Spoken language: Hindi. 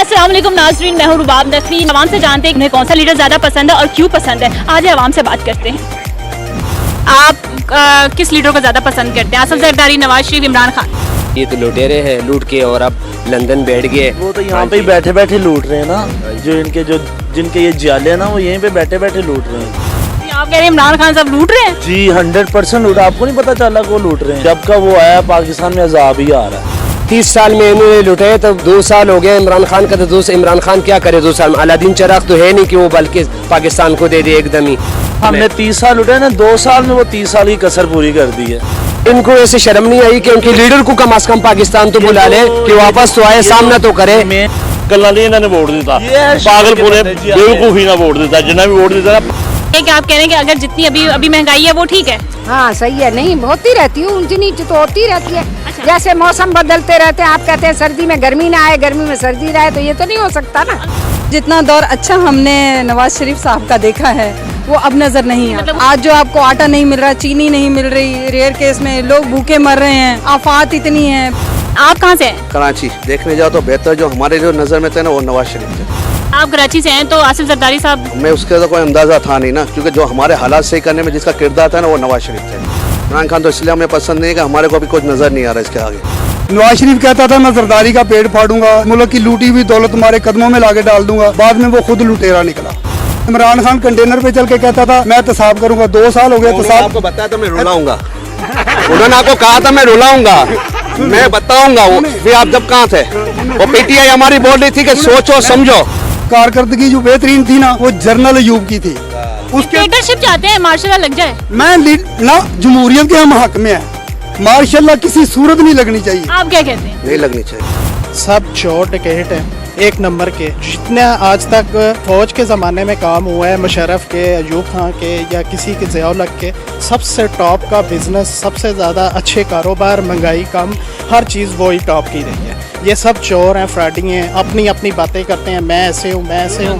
अस्सलाम वालेकुम नाज़रीन, मैं हूं रुबाब नकवी। अवाम से जानते हैं उन्हें कौन सा लीडर ज़्यादा पसंद है और क्यों पसंद है। आज अवाम से बात करते हैं। आप किस लीडर को ज़्यादा पसंद करते हैं? आसिफ जरदारी, नवाज शरीफ, इमरान खान? ये तो लुटेरे हैं, लूट के और अब लंदन बैठ गए। वो तो यहाँ पे ही बैठे बैठे लूट रहे हैं ना, जो जिनके ये जाले हैं ना, वो यहीं पे बैठे बैठे लूट रहे हैं। आप कह रहे हैं इमरान खान सब लूट रहे हैं? जी 100% लूट। आपको नहीं पता चला वो लूट रहे हैं? जब का वो आया पाकिस्तान में अजाब ही आ रहा है। 30 साल में इन्होंने लुटे तो 2 साल हो गए इमरान खान का। तो इमरान खान क्या करे 2 साल में? अलादीन चिराग तो है नहीं कि वो बल्कि पाकिस्तान को दे दे एकदम ही। हमने 30 साल लुटे ना, 2 साल में वो 30 साल की कसर पूरी कर दी है। इनको ऐसे शर्म नहीं आई कि उनके लीडर को कम से कम पाकिस्तान तो बुला ले कि वापस तो आए, सामना तो करे। गल्ला नहीं इन्होंने वोट दिता, पागल पूरे बेवकूफी ना वोट दिता, जिन्हें भी वोट दिता। क्या आप कह रहे हैं कि अगर जितनी अभी महंगाई है वो ठीक है? हाँ सही है। नहीं होती रहती है, ऊंची नीची तो होती रहती है। अच्छा। जैसे मौसम बदलते रहते हैं, आप कहते हैं सर्दी में गर्मी ना आए, गर्मी में सर्दी रहे, तो ये तो नहीं हो सकता ना। जितना दौर अच्छा हमने नवाज शरीफ साहब का देखा है वो अब नजर नहीं आता। आज जो आपको आटा नहीं मिल रहा, चीनी नहीं मिल रही, रेयर केस में लोग भूखे मर रहे हैं, आफात इतनी है। आप कहाँ से हैं? कराची। देखने जाओ तो बेहतर जो हमारे जो नज़र में थे ना, वो नवाज शरीफ थे। आप कराची से हैं तो आसिफ जरदारी साहब? मैं उसका तो कोई अंदाज़ा था नहीं ना, क्योंकि जो हमारे हालात सही करने में जिसका किरदार था ना, वो नवाज शरीफ थे। इमरान खान तो इसलिए हमें पसंद नहीं है कि हमारे को अभी कुछ नज़र नहीं आ रहा इसके आगे। नवाज शरीफ कहता था मैं जरदारी का पेड़ फाड़ूंगा, मुल्क की लूटी हुई दौलत तुम्हारे कदमों में लाके डाल दूंगा। बाद में वो खुद लुटेरा निकला। इमरान खान कंटेनर पे चल के कहता था मैं तसाब करूंगा। 2 साल हो गए तसाब। आपको बताया था मैं रुलाऊंगा। उन्होंने आपको कहा था मैं रुलाऊंगा, मैं बताऊंगा। वो फिर आप जब कहाँ थे? वो पीटीआई हमारी बोल रही थी कि सोचो समझो। कारकर्दगी जो बेहतरीन थी ना, वो जनरल अयूब की थी। उसके डिक्टेटरशिप चाहते हैं, मार्शल लग जाए? मैं ना जमहूरियत के हम हक में है, मार्शल किसी सूरत नहीं लगनी चाहिए। आप क्या कहते हैं? नहीं लगनी चाहिए। सब चोर टिकट है एक नंबर के। जितना आज तक फौज के ज़माने में काम हुआ है, मुशर्रफ के, अयूब खान के या किसी के ज़िया-उल-हक के, सबसे टॉप का बिजनेस, सबसे ज़्यादा अच्छे कारोबार, महंगाई कम, हर चीज़ वही टॉप की रही है। ये सब चोर हैं, फ्रॉडी हैं, अपनी अपनी बातें करते हैं, मैं ऐसे हूँ, मैं ऐसे हूँ।